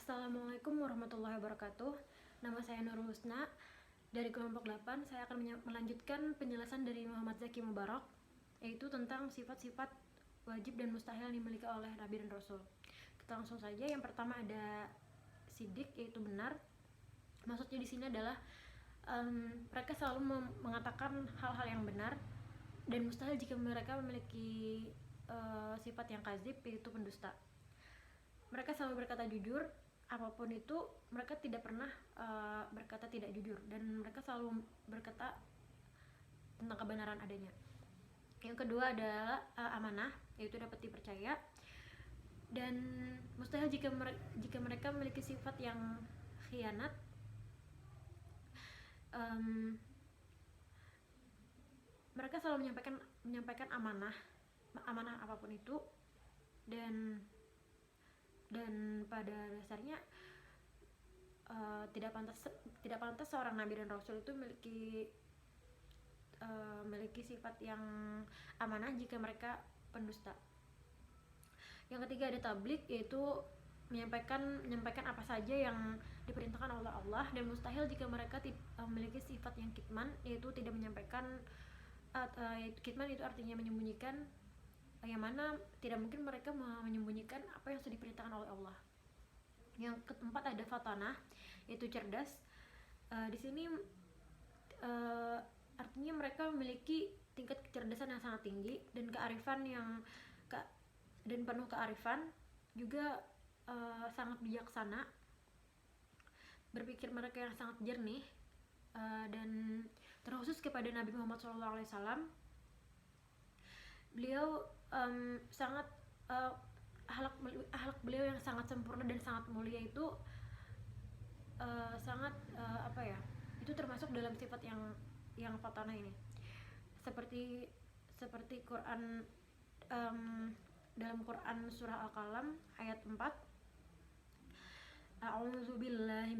Assalamualaikum warahmatullahi wabarakatuh. Nama saya Nurul Husna. Dari kelompok 8, saya akan melanjutkan penjelasan dari Muhammad Zaki Mubarak, yaitu tentang sifat-sifat wajib dan mustahil yang dimiliki oleh Nabi dan Rasul. Kita langsung saja. Yang pertama ada sidik, yaitu benar. Maksudnya di sini adalah mereka selalu mengatakan hal-hal yang benar, dan mustahil jika mereka memiliki sifat yang kadzib, yaitu pendusta. Mereka selalu berkata jujur, apapun itu mereka tidak pernah berkata tidak jujur, dan mereka selalu berkata tentang kebenaran adanya. Yang kedua adalah amanah, yaitu dapat dipercaya, dan mustahil jika mereka memiliki sifat yang khianat. Mereka selalu menyampaikan amanah apapun itu, dan pada dasarnya tidak pantas seorang nabi dan rasul itu memiliki sifat yang amanah jika mereka pendusta. Yang ketiga ada tablik, yaitu menyampaikan apa saja yang diperintahkan oleh Allah, dan mustahil jika mereka memiliki sifat yang kitman, yaitu tidak menyampaikan. Kitman itu artinya menyembunyikan, yang mana tidak mungkin mereka menyembunyikan apa yang sudah diperintahkan oleh Allah. Yang keempat ada fatanah, yaitu cerdas. Di sini artinya mereka memiliki tingkat kecerdasan yang sangat tinggi dan dan penuh kearifan, juga sangat bijaksana. Berpikir mereka yang sangat jernih, dan terkhusus kepada Nabi Muhammad SAW. Beliau sangat akhlak beliau yang sangat sempurna dan sangat mulia itu itu termasuk dalam sifat yang fatanah ini. Seperti Quran, dalam Quran surah Al-Qalam ayat 4, A'udzu billahi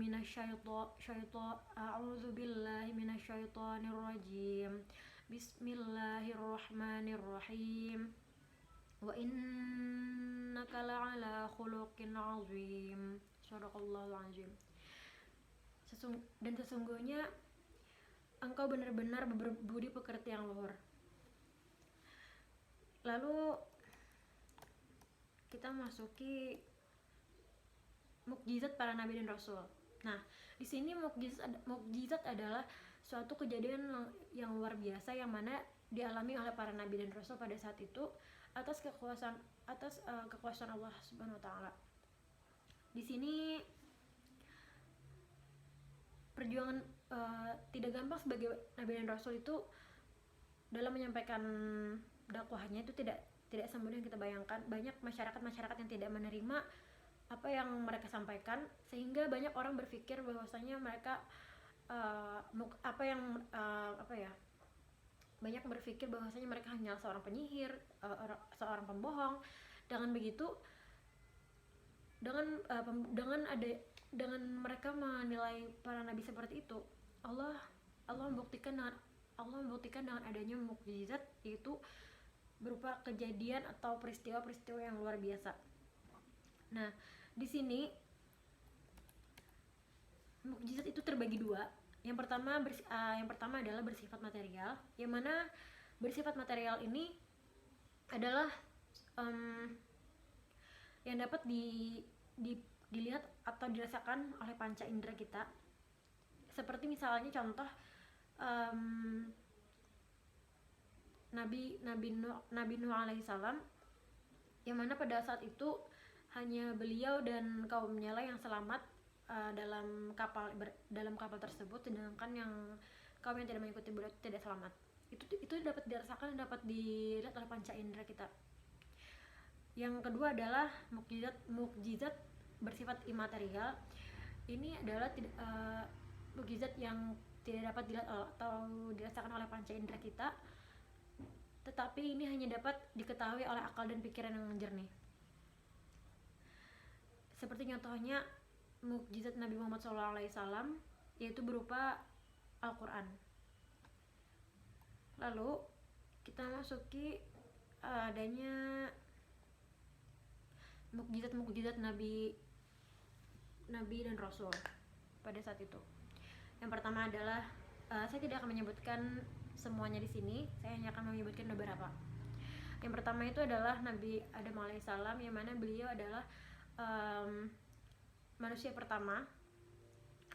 minasyaitonir rajim. Bismillahirrahmanirrahim. Wa innaka la'ala khuluqin 'azim. Shadaqallahul 'azim. Dan sesungguhnya engkau benar-benar berbudi pekerti yang luhur. Lalu kita masuki mukjizat para nabi dan rasul. Nah, di sini mukjizat adalah suatu kejadian yang luar biasa yang mana dialami oleh para nabi dan rasul pada saat itu atas kekuasaan Allah Subhanahu wa taala. Di sini perjuangan tidak gampang sebagai nabi dan rasul itu dalam menyampaikan dakwahnya itu tidak semudah yang kita bayangkan. Banyak masyarakat yang tidak menerima apa yang mereka sampaikan, sehingga banyak orang berpikir bahwasanya mereka banyak berpikir bahwasanya mereka hanya seorang penyihir, seorang pembohong. Dengan begitu, dengan mereka menilai para nabi seperti itu, Allah membuktikan dengan adanya mukjizat, yaitu berupa kejadian atau peristiwa-peristiwa yang luar biasa. Nah, di sini mukjizat itu terbagi dua. Yang pertama adalah bersifat material, yang mana bersifat material ini adalah yang dapat dilihat atau dirasakan oleh panca indera kita. Seperti misalnya contoh Nabi Nuh alaihissalam, yang mana pada saat itu hanya beliau dan kaumnya lah yang selamat dalam kapal tersebut, sedangkan yang kaum yang tidak mengikuti beliau tidak selamat. Itu dapat dirasakan dan dapat dilihat oleh panca indera kita. Yang kedua adalah mukjizat bersifat imaterial. Ini adalah mukjizat yang tidak dapat dilihat atau dirasakan oleh panca indera kita, tetapi ini hanya dapat diketahui oleh akal dan pikiran yang jernih. Seperti contohnya mukjizat Nabi Muhammad SAW, yaitu berupa Al-Quran. Lalu kita masuki adanya mukjizat Nabi nabi dan rasul pada saat itu. Yang pertama adalah saya tidak akan menyebutkan semuanya di sini, saya hanya akan menyebutkan beberapa. Yang pertama itu adalah Nabi Adam alaihissalam, yang mana beliau adalah manusia pertama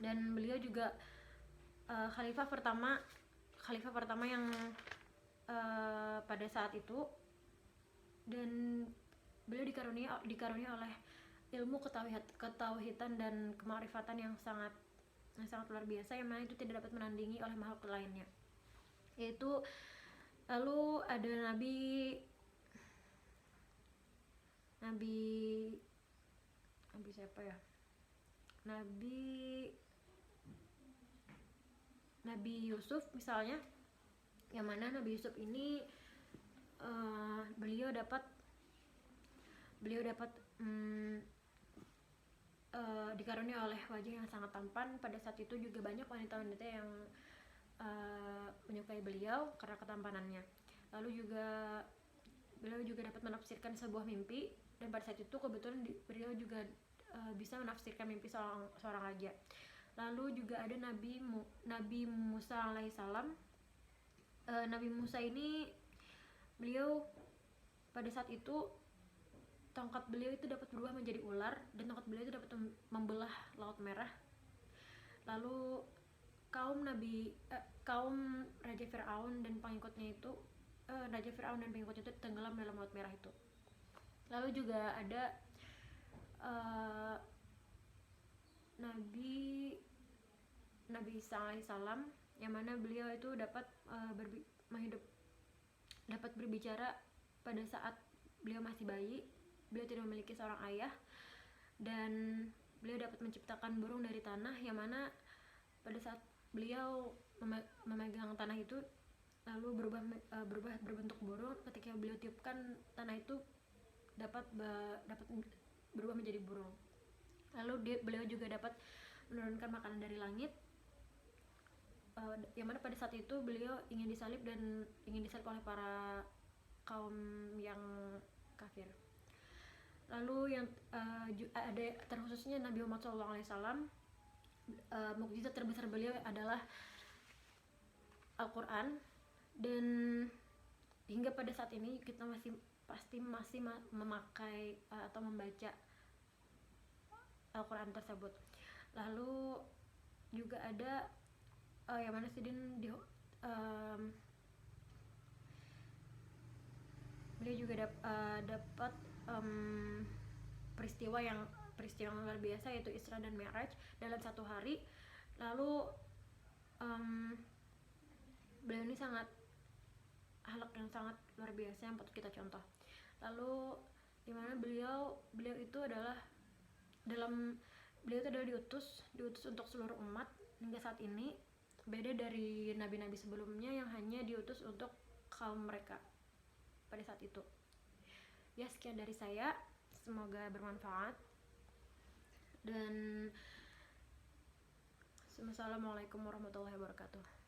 dan beliau juga khalifah pertama yang pada saat itu, dan beliau dikaruniai oleh ilmu ketauhidan dan kemarifatan yang sangat luar biasa, yang mana itu tidak dapat menandingi oleh makhluk lainnya. Yaitu lalu ada nabi siapa ya? Nabi Yusuf misalnya, yang mana Nabi Yusuf ini beliau dapat dikaruniai oleh wajah yang sangat tampan. Pada saat itu juga banyak wanita-wanita yang menyukai beliau karena ketampanannya. Lalu beliau juga dapat menafsirkan sebuah mimpi, dan pada saat itu kebetulan beliau juga bisa menafsirkan mimpi seorang raja. Lalu juga ada Nabi Musa alaihissalam. Nabi Musa ini beliau pada saat itu tongkat beliau itu dapat berubah menjadi ular, dan tongkat beliau itu dapat membelah Laut Merah. Lalu kaum Raja Fir'aun dan pengikutnya itu tenggelam dalam Laut Merah itu. Lalu juga ada Nabi Isa alaihissalam, yang mana beliau itu dapat berbicara pada saat beliau masih bayi. Beliau tidak memiliki seorang ayah, dan beliau dapat menciptakan burung dari tanah, yang mana pada saat beliau memegang tanah itu lalu berubah berbentuk burung. Ketika beliau tiupkan, tanah itu dapat berubah menjadi burung. Lalu beliau juga dapat menurunkan makanan dari langit, yang mana pada saat itu beliau ingin disalib oleh para kaum yang kafir. Lalu yang ada terkhususnya Nabi Muhammad SAW, mukjizat terbesar beliau adalah Al-Quran, dan hingga pada saat ini kita masih memakai atau membaca Al-Quran tersebut. Lalu juga ada yang mana beliau juga dapat peristiwa yang luar biasa, yaitu Isra dan Mi'raj dalam satu hari. Lalu beliau ini akhlak yang sangat luar biasa yang patut kita contoh. Lalu dimana beliau itu adalah diutus untuk seluruh umat hingga saat ini, beda dari nabi-nabi sebelumnya yang hanya diutus untuk kaum mereka pada saat itu. Ya, sekian dari saya, semoga bermanfaat, dan Assalamualaikum warahmatullahi wabarakatuh.